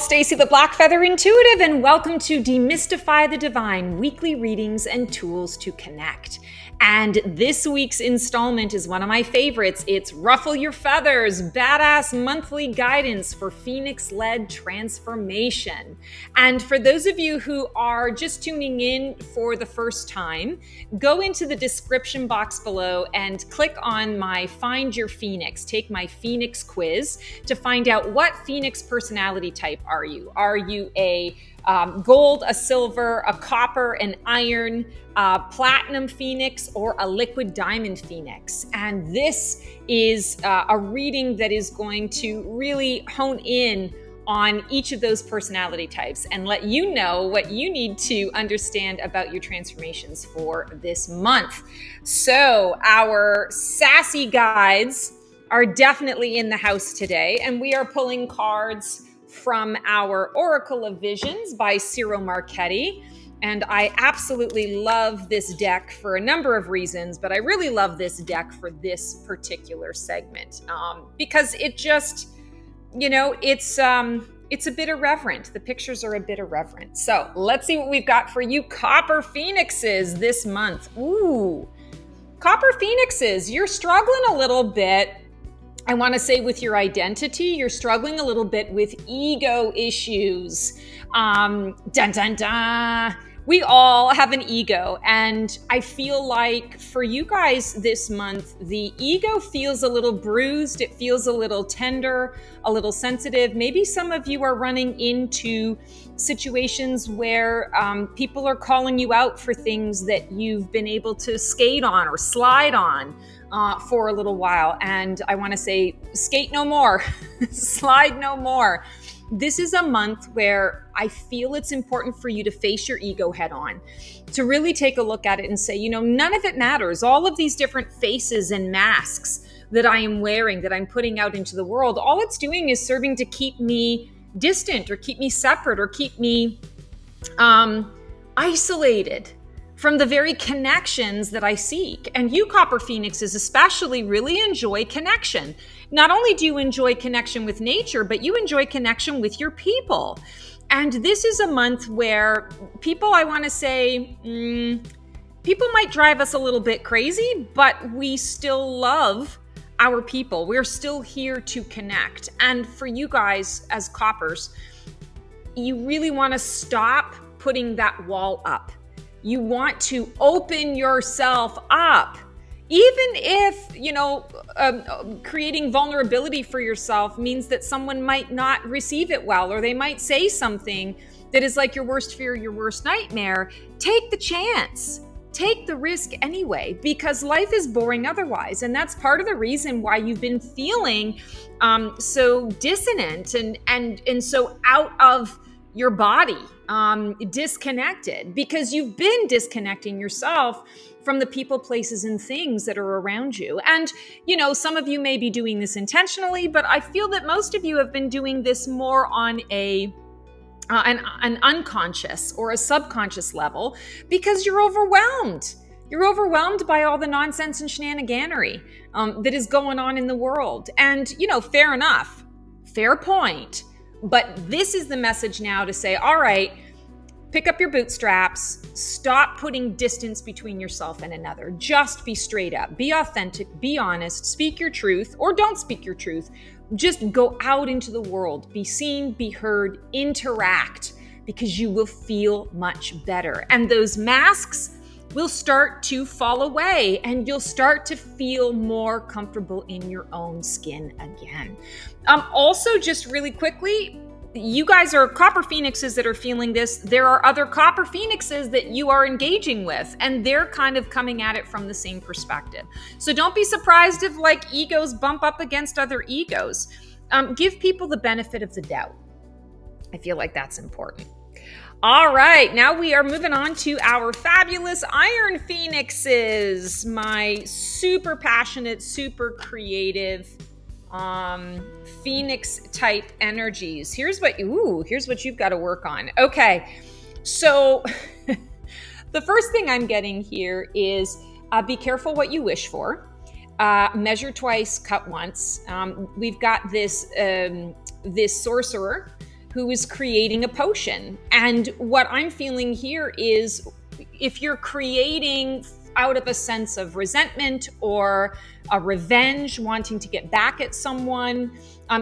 Stacy the Black Feather Intuitive, and welcome to Demystify the Divine, weekly readings and tools to connect. And this week's installment is one of my favorites. It's Ruffle Your Feathers, Badass Monthly Guidance for Phoenix-Led Transformation. And for those of you who are just tuning in for the first time, go into the description box below and click on my Find Your Phoenix. Take my Phoenix quiz to find out what Phoenix personality type are you. Are you a gold, a silver, a copper, an iron, platinum phoenix, or a liquid diamond phoenix? And this is a reading that is going to really hone in on each of those personality types and let you know what you need to understand about your transformations for this month. So our sassy guides are definitely in the house today, and we are pulling cards from our Oracle of Visions by Ciro Marchetti. And I absolutely love this deck for a number of reasons, but I really love this deck for this particular segment because it just, it's a bit irreverent. The pictures are a bit irreverent. So let's see what we've got for you Copper Phoenixes this month. Ooh, Copper Phoenixes, you're struggling a little bit. I want to say with your identity, you're struggling a little bit with ego issues. Dun, dun, dun. We all have an ego. And I feel like for you guys this month, the ego feels a little bruised. It feels a little tender, a little sensitive. Maybe some of you are running into situations where people are calling you out for things that you've been able to skate on or slide on for a little while. And I want to say, skate no more, slide no more. This is a month where I feel it's important for you to face your ego head on, to really take a look at it and say, none of it matters. All of these different faces and masks that I am wearing, that I'm putting out into the world, all it's doing is serving to keep me distant or keep me separate or keep me isolated from the very connections that I seek. And you Copper Phoenixes especially really enjoy connection. Not only do you enjoy connection with nature, but you enjoy connection with your people. And this is a month where people, I want to say, people might drive us a little bit crazy, but we still love our people. We're still here to connect. And for you guys as Coppers, you really want to stop putting that wall up. You want to open yourself up, even if, creating vulnerability for yourself means that someone might not receive it well, or they might say something that is like your worst fear, your worst nightmare. Take the chance. Take the risk anyway, because life is boring otherwise. And that's part of the reason why you've been feeling so dissonant and so out of your body, disconnected, because you've been disconnecting yourself from the people, places, and things that are around you. And, some of you may be doing this intentionally, but I feel that most of you have been doing this more on an unconscious or a subconscious level because you're overwhelmed. You're overwhelmed by all the nonsense and shenaniganery that is going on in the world. And, fair enough, fair point. But this is the message now to say, all right, pick up your bootstraps, stop putting distance between yourself and another. Just be straight up, be authentic, be honest, speak your truth, or don't speak your truth. Just go out into the world, be seen, be heard, interact, because you will feel much better. And those masks will start to fall away and you'll start to feel more comfortable in your own skin again. Also, just really quickly, you guys are Copper Phoenixes that are feeling this. There are other Copper Phoenixes that you are engaging with, and they're kind of coming at it from the same perspective. So don't be surprised if egos bump up against other egos. Give people the benefit of the doubt. I feel like that's important. All right, now we are moving on to our fabulous Iron Phoenixes, my super passionate, super creative Phoenix type energies. Here's what you've got to work on. Okay, so the first thing I'm getting here is be careful what you wish for. Measure twice, cut once. We've got this sorcerer who is creating a potion. And what I'm feeling here is, if you're creating out of a sense of resentment or a revenge, wanting to get back at someone,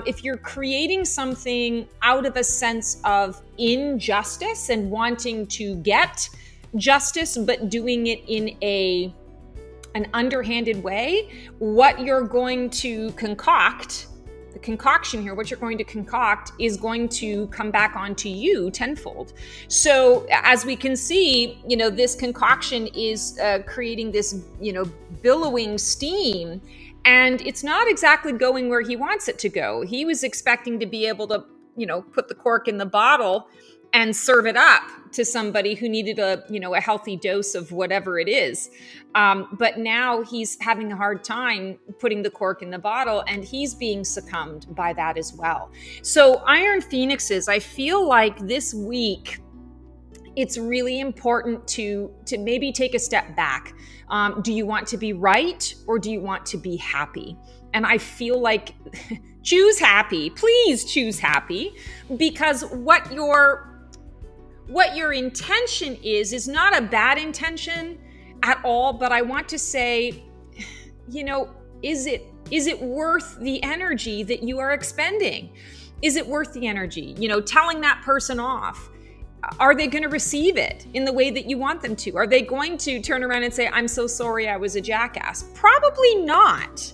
if you're creating something out of a sense of injustice and wanting to get justice, but doing it in an underhanded way, what you're going to concoct, the concoction here, what you're going to concoct is going to come back onto you tenfold. So as we can see, this concoction is creating this, billowing steam, and it's not exactly going where he wants it to go. He was expecting to be able to, put the cork in the bottle and serve it up to somebody who needed a healthy dose of whatever it is. But now he's having a hard time putting the cork in the bottle, and he's being succumbed by that as well. So Iron Phoenixes, I feel like this week, it's really important to maybe take a step back. Do you want to be right, or do you want to be happy? And I feel like choose happy. Please choose happy, because what your intention is not a bad intention at all. But I want to say, is it worth the energy that you are expending? Is it worth the energy? Telling that person off. Are they going to receive it in the way that you want them to? Are they going to turn around and say, I'm so sorry, I was a jackass? Probably not.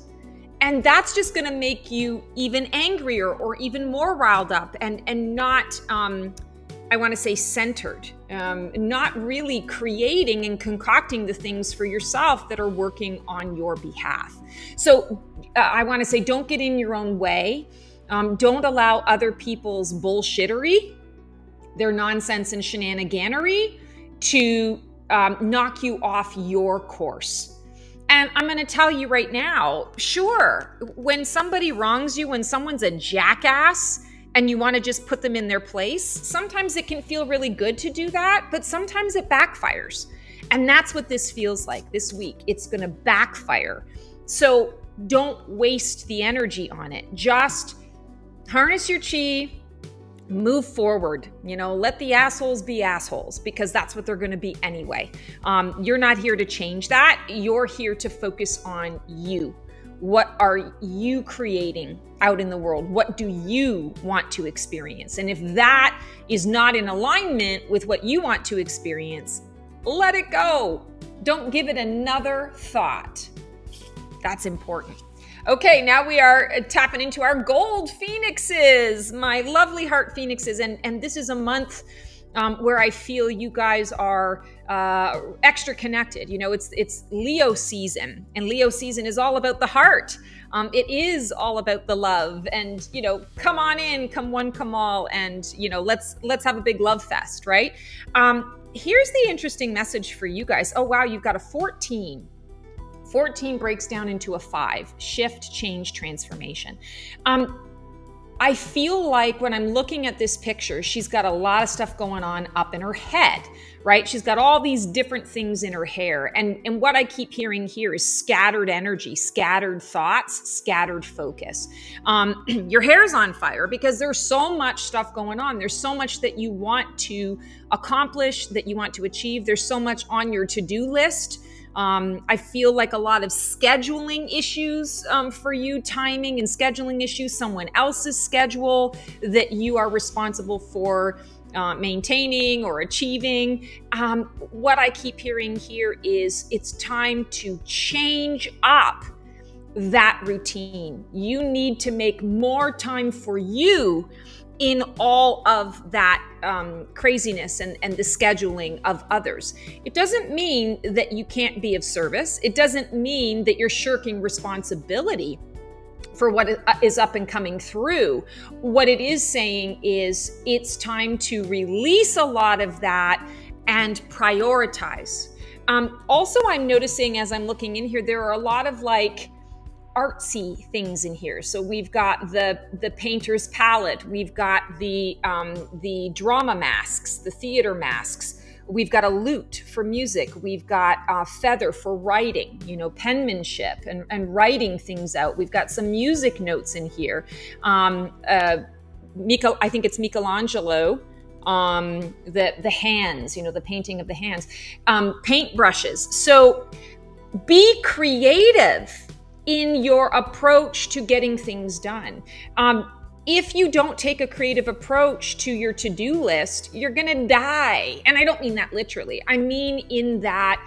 And that's just going to make you even angrier or even more riled up and not, I want to say, centered, not really creating and concocting the things for yourself that are working on your behalf. So I want to say, don't get in your own way. Don't allow other people's bullshittery, their nonsense and shenaniganery, to knock you off your course. And I'm going to tell you right now, sure, when somebody wrongs you, when someone's a jackass and you want to just put them in their place, sometimes it can feel really good to do that, but sometimes it backfires. And that's what this feels like this week. It's going to backfire. So don't waste the energy on it. Just harness your chi, move forward, let the assholes be assholes, because that's what they're going to be anyway. You're not here to change that. You're here to focus on you. What are you creating out in the world? What do you want to experience? And if that is not in alignment with what you want to experience, let it go. Don't give it another thought. That's important. Okay, now we are tapping into our gold phoenixes, my lovely heart phoenixes. And this is a month where I feel you guys are extra connected. It's Leo season, and Leo season is all about the heart. It is all about the love, and come on in, come one, come all, and let's have a big love fest, right? Here's the interesting message for you guys. Oh wow, you've got a 14. 14 breaks down into a 5, shift, change, transformation. I feel like when I'm looking at this picture, she's got a lot of stuff going on up in her head, right? She's got all these different things in her hair. And what I keep hearing here is scattered energy, scattered thoughts, scattered focus. Your hair's on fire because there's so much stuff going on. There's so much that you want to accomplish, that you want to achieve. There's so much on your to-do list. I feel like a lot of scheduling issues for you, timing and scheduling issues, someone else's schedule that you are responsible for maintaining or achieving. What I keep hearing here is it's time to change up that routine. You need to make more time for you in all of that craziness and the scheduling of others. It doesn't mean that you can't be of service. It doesn't mean that you're shirking responsibility for what is up and coming through. What it is saying is it's time to release a lot of that and prioritize. Also, I'm noticing as I'm looking in here, there are a lot of artsy things in here. So we've got the painter's palette, we've got the drama masks, the theater masks, we've got a lute for music, we've got a feather for writing, penmanship and writing things out. We've got some music notes in here, I think it's Michelangelo, the hands, the painting of the hands, paint brushes. So be creative in your approach to getting things done. If you don't take a creative approach to your to-do list, you're gonna die. And I don't mean that literally. I mean in that,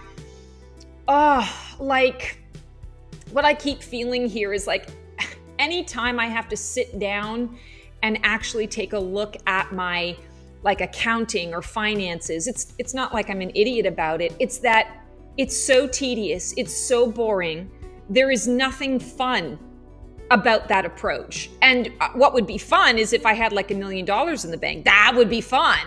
like what I keep feeling here is like, anytime I have to sit down and actually take a look at my like accounting or finances, it's not like I'm an idiot about it. It's that it's so tedious. It's so boring. There is nothing fun about that approach. And what would be fun is if I had like $1 million in the bank. That would be fun.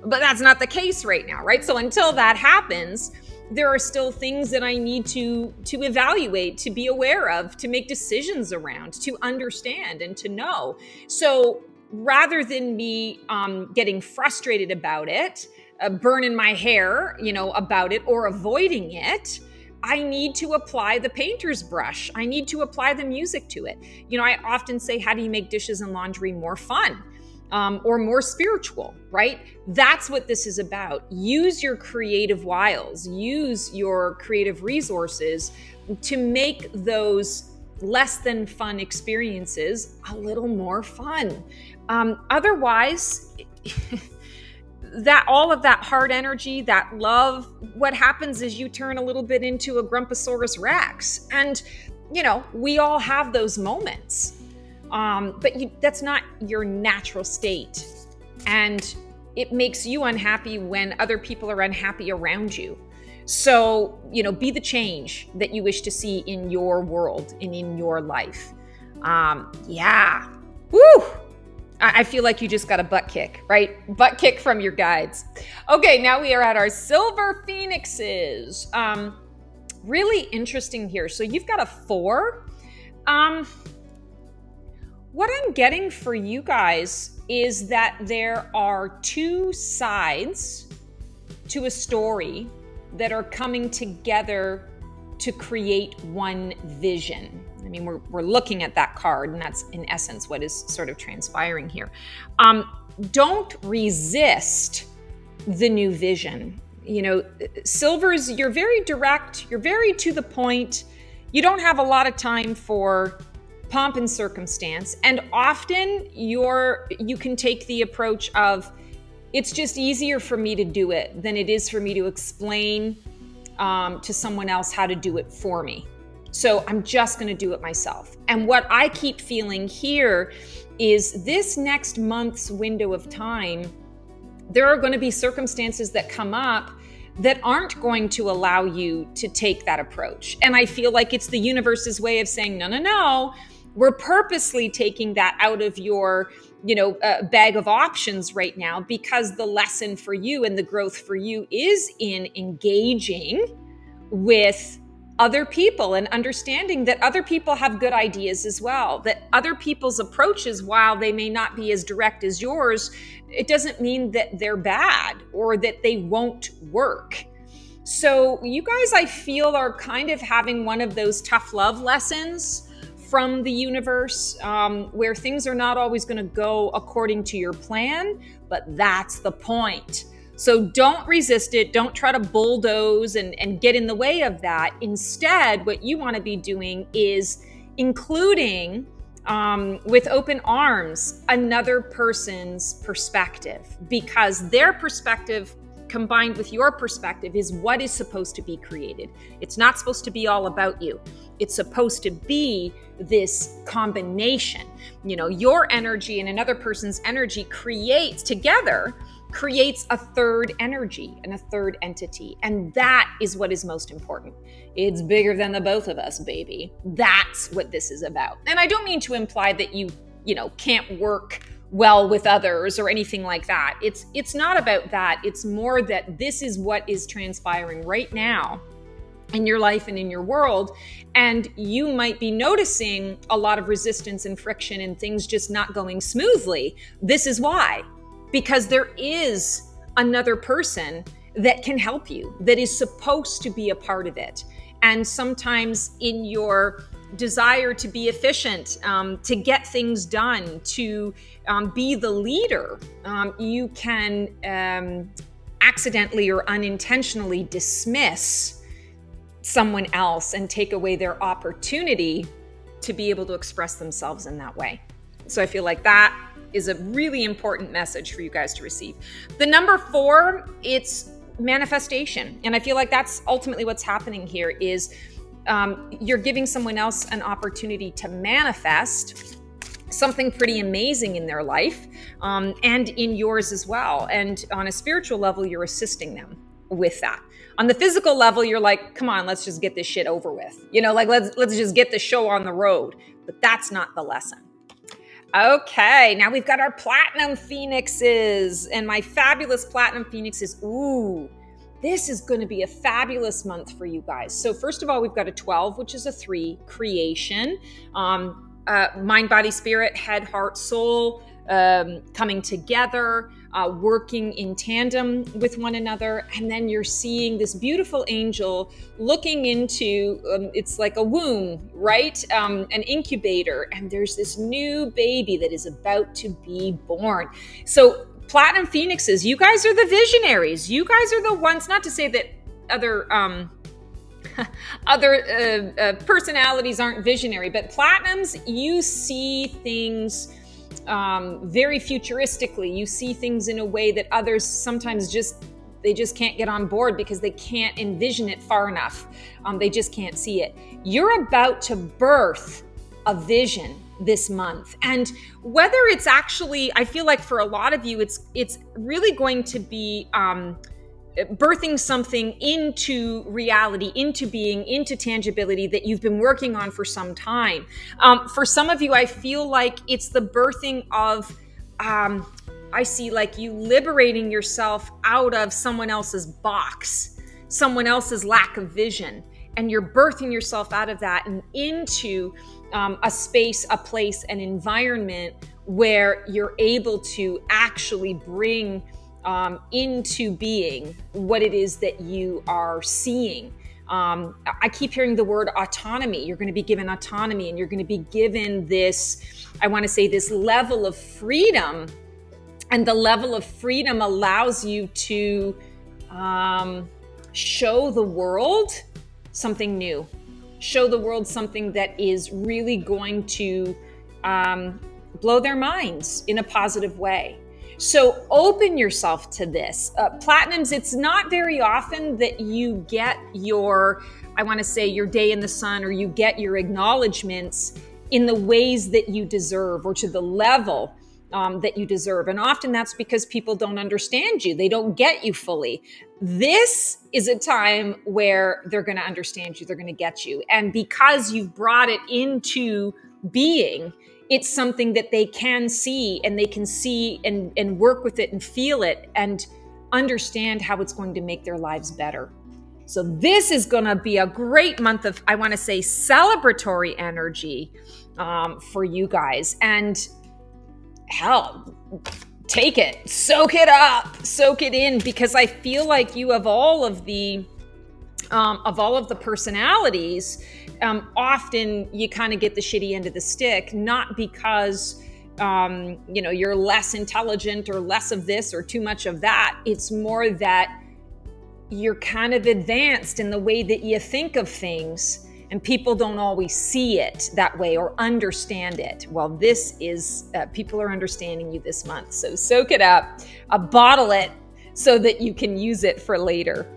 But that's not the case right now, right? So until that happens, there are still things that I need to evaluate, to be aware of, to make decisions around, to understand and to know. So rather than me getting frustrated about it, burning my hair, about it or avoiding it, I need to apply the painter's brush. I need to apply the music to it. I often say, how do you make dishes and laundry more fun? Or more spiritual, right? That's what this is about. Use your creative wiles, use your creative resources to make those less than fun experiences a little more fun. Otherwise, that all of that hard energy, that love, what happens is you turn a little bit into a Grumposaurus Rex. And, we all have those moments. But that's not your natural state. And it makes you unhappy when other people are unhappy around you. So, be the change that you wish to see in your world and in your life. Yeah. Woo! I feel like you just got a butt kick, right? Butt kick from your guides. Okay, now we are at our silver phoenixes. Really interesting here. So you've got a 4. What I'm getting for you guys is that there are 2 sides to a story that are coming together to create one vision. I mean, we're looking at that card, and that's in essence what is sort of transpiring here. Don't resist the new vision. Silvers, you're very direct, you're very to the point. You don't have a lot of time for pomp and circumstance. And often you can take the approach of, it's just easier for me to do it than it is for me to explain to someone else how to do it for me. So I'm just going to do it myself. And what I keep feeling here is this next month's window of time, there are going to be circumstances that come up that aren't going to allow you to take that approach. And I feel like it's the universe's way of saying, no, we're purposely taking that out of your, bag of options right now, because the lesson for you and the growth for you is in engaging with other people and understanding that other people have good ideas as well, that other people's approaches, while they may not be as direct as yours, it doesn't mean that they're bad or that they won't work. So you guys, I feel, are kind of having one of those tough love lessons from the universe, where things are not always going to go according to your plan, but that's the point. So don't resist it. Don't try to bulldoze and get in the way of that. Instead, what you want to be doing is including with open arms another person's perspective, because their perspective combined with your perspective is what is supposed to be created. It's not supposed to be all about you. It's supposed to be this combination. Your energy and another person's energy creates a third energy and a third entity. And that is what is most important. It's bigger than the both of us, baby. That's what this is about. And I don't mean to imply that you can't work well with others or anything like that. It's not about that. It's more that this is what is transpiring right now in your life and in your world. And you might be noticing a lot of resistance and friction and things just not going smoothly. This is why. Because there is another person that can help you, that is supposed to be a part of it. And sometimes in your desire to be efficient, to get things done, to be the leader, you can accidentally or unintentionally dismiss someone else and take away their opportunity to be able to express themselves in that way. So I feel like that is a really important message for you guys to receive. The number 4, it's manifestation. And I feel like that's ultimately what's happening here is you're giving someone else an opportunity to manifest something pretty amazing in their life, and in yours as well. And on a spiritual level, you're assisting them with that. On the physical level, you're like, come on, let's just get this shit over with. Like let's just get the show on the road. But that's not the lesson. Okay, now we've got our platinum phoenixes, and my fabulous platinum phoenixes. Ooh, this is going to be a fabulous month for you guys. So first of all, we've got a 12, which is a 3, creation. Mind, body, spirit, head, heart, soul, coming together, working in tandem with one another. And then you're seeing this beautiful angel looking into, it's like a womb, right? An incubator. And there's this new baby that is about to be born. So platinum phoenixes, you guys are the visionaries. You guys are the ones, not to say that other personalities aren't visionary, but platinums, you see things very futuristically. You see things in a way that others sometimes just can't get on board because they can't envision it far enough. They just can't see it. You're about to birth a vision this month. And whether it's actually, I feel like for a lot of you, it's really going to be birthing something into reality, into being, into tangibility that you've been working on for some time. For some of you, I feel like it's the birthing of, I see like you liberating yourself out of someone else's box, someone else's lack of vision. And you're birthing yourself out of that and into a space, a place, an environment where you're able to actually bring into being what it is that you are seeing. I keep hearing the word autonomy. You're going to be given autonomy, and you're going to be given this, I want to say, this level of freedom. And the level of freedom allows you to show the world something new, show the world something that is really going to blow their minds in a positive way. So open yourself to this. Platinums, it's not very often that you get your, I want to say, your day in the sun, or you get your acknowledgements in the ways that you deserve, or to the level that you deserve. And often that's because people don't understand you. They don't get you fully. This is a time where they're going to understand you. They're going to get you. And because you've brought it into being, it's something that they can see, and they can see and work with it and feel it and understand how it's going to make their lives better. So this is going to be a great month of, I want to say, celebratory energy for you guys. And hell, take it, soak it up, soak it in, because I feel like you have all of the personalities. Often you kind of get the shitty end of the stick, not because you're less intelligent or less of this or too much of that. It's more that you're kind of advanced in the way that you think of things, and people don't always see it that way or understand it. Well, this is, people are understanding you this month. So soak it up, bottle it so that you can use it for later.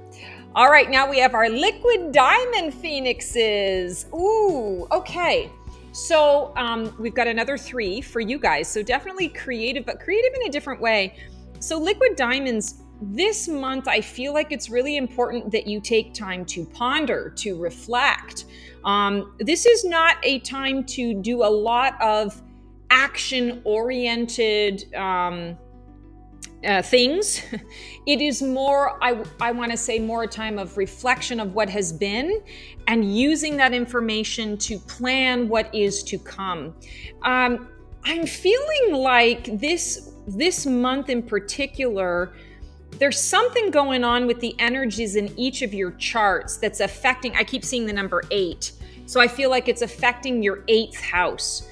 All right, now we have our liquid diamond phoenixes. Ooh, okay. So we've got another 3 for you guys. So definitely creative, but creative in a different way. So liquid diamonds, this month, I feel like it's really important that you take time to ponder, to reflect. This is not a time to do a lot of action-oriented things. It is more, I want to say, more a time of reflection of what has been and using that information to plan what is to come. I'm feeling like this month in particular, there's something going on with the energies in each of your charts that's affecting, I keep seeing the number 8. So I feel like it's affecting your 8th house.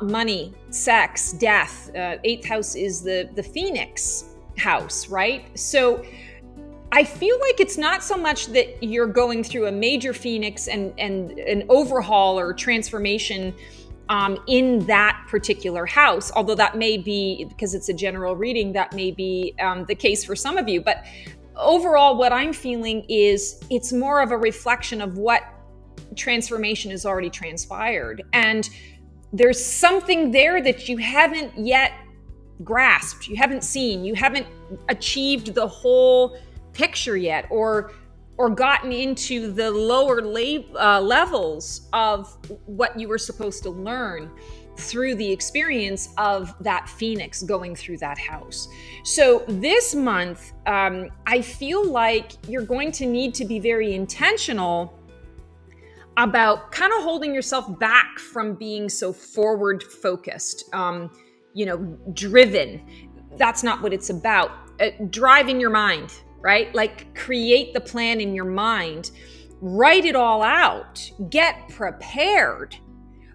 Money, sex, death. 8th house is the Phoenix house, right? So I feel like it's not so much that you're going through a major Phoenix and an overhaul or transformation in that particular house, although that may be, because it's a general reading, that may be the case for some of you. But overall, what I'm feeling is it's more of a reflection of what transformation has already transpired. And there's something there that you haven't yet grasped, you haven't seen, you haven't achieved the whole picture yet, or gotten into the lower levels of what you were supposed to learn through the experience of that Phoenix going through that house. So this month, I feel like you're going to need to be very intentional about kind of holding yourself back from being so forward focused, driven. That's not what it's about. Drive in your mind, right? Like create the plan in your mind, write it all out, get prepared,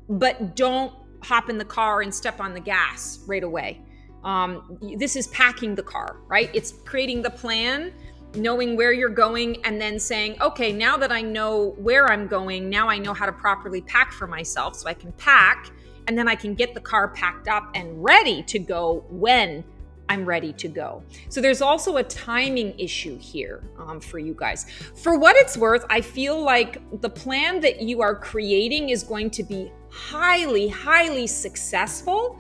but don't hop in the car and step on the gas right away. This is packing the car, right? It's creating the plan, knowing where you're going, and then saying, okay, now that I know where I'm going, now I know how to properly pack for myself, so I can pack, and then I can get the car packed up and ready to go when I'm ready to go. So there's also a timing issue here for you guys. For what it's worth, I feel like the plan that you are creating is going to be highly, highly successful.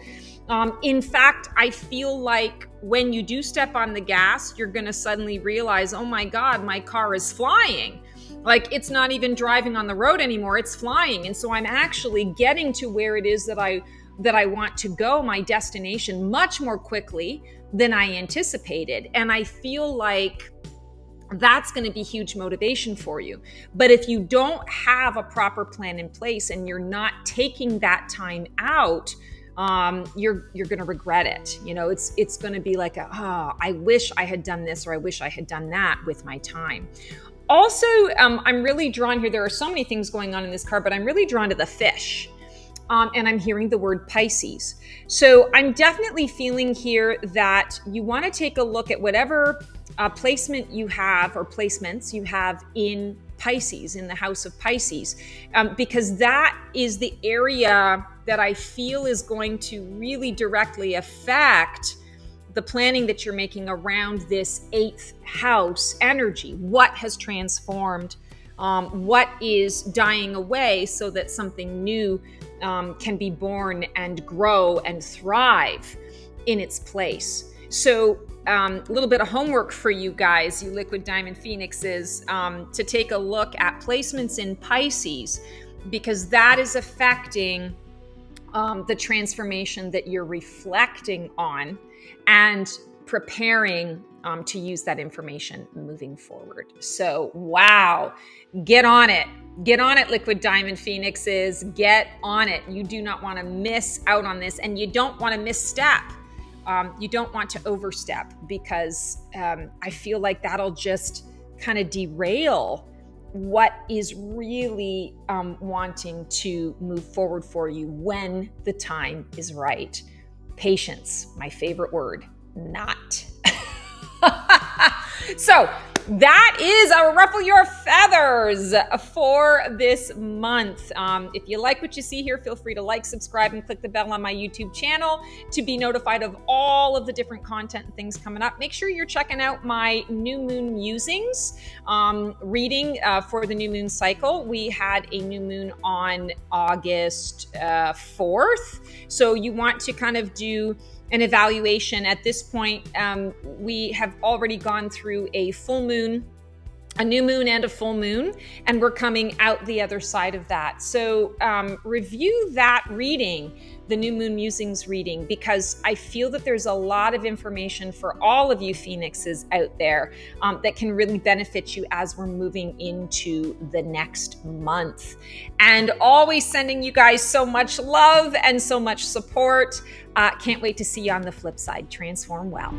In fact, I feel like when you do step on the gas, you're going to suddenly realize, oh my God, my car is flying. Like it's not even driving on the road anymore, it's flying. And so I'm actually getting to where it is that I want to go, my destination, much more quickly than I anticipated. And I feel like that's going to be huge motivation for you. But if you don't have a proper plan in place and you're not taking that time out, you're going to regret it. It's going to be like I wish I had done this, or I wish I had done that with my time. Also, I'm really drawn here. There are so many things going on in this card, but I'm really drawn to the fish. And I'm hearing the word Pisces. So I'm definitely feeling here that you want to take a look at whatever placement you have, or placements you have in Pisces, in the house of Pisces, because that is the area that I feel is going to really directly affect the planning that you're making around this 8th house energy. What has transformed? What is dying away so that something new can be born and grow and thrive in its place. So a little bit of homework for you guys, you liquid diamond phoenixes, to take a look at placements in Pisces, because that is affecting the transformation that you're reflecting on and preparing to use that information moving forward. So, wow, get on it. Get on it, liquid diamond phoenixes. Get on it. You do not want to miss out on this, and you don't want to misstep. You don't want to overstep, because I feel like that'll just kind of derail what is really wanting to move forward for you when the time is right. Patience, my favorite word, not. So that is our Ruffle Your Feathers for this month. If you like what you see here, feel free to like, subscribe, and click the bell on my YouTube channel to be notified of all of the different content and things coming up. Make sure you're checking out my new moon musings reading for the new moon cycle. We had a new moon on August 4th. So you want to kind of do an evaluation. At this point, we have already gone through a full moon, a new moon, and a full moon, and we're coming out the other side of that. So review that reading, the new moon musings reading, because I feel that there's a lot of information for all of you phoenixes out there that can really benefit you as we're moving into the next month. And always sending you guys so much love and so much support. Can't wait to see you on the flip side. Transform well.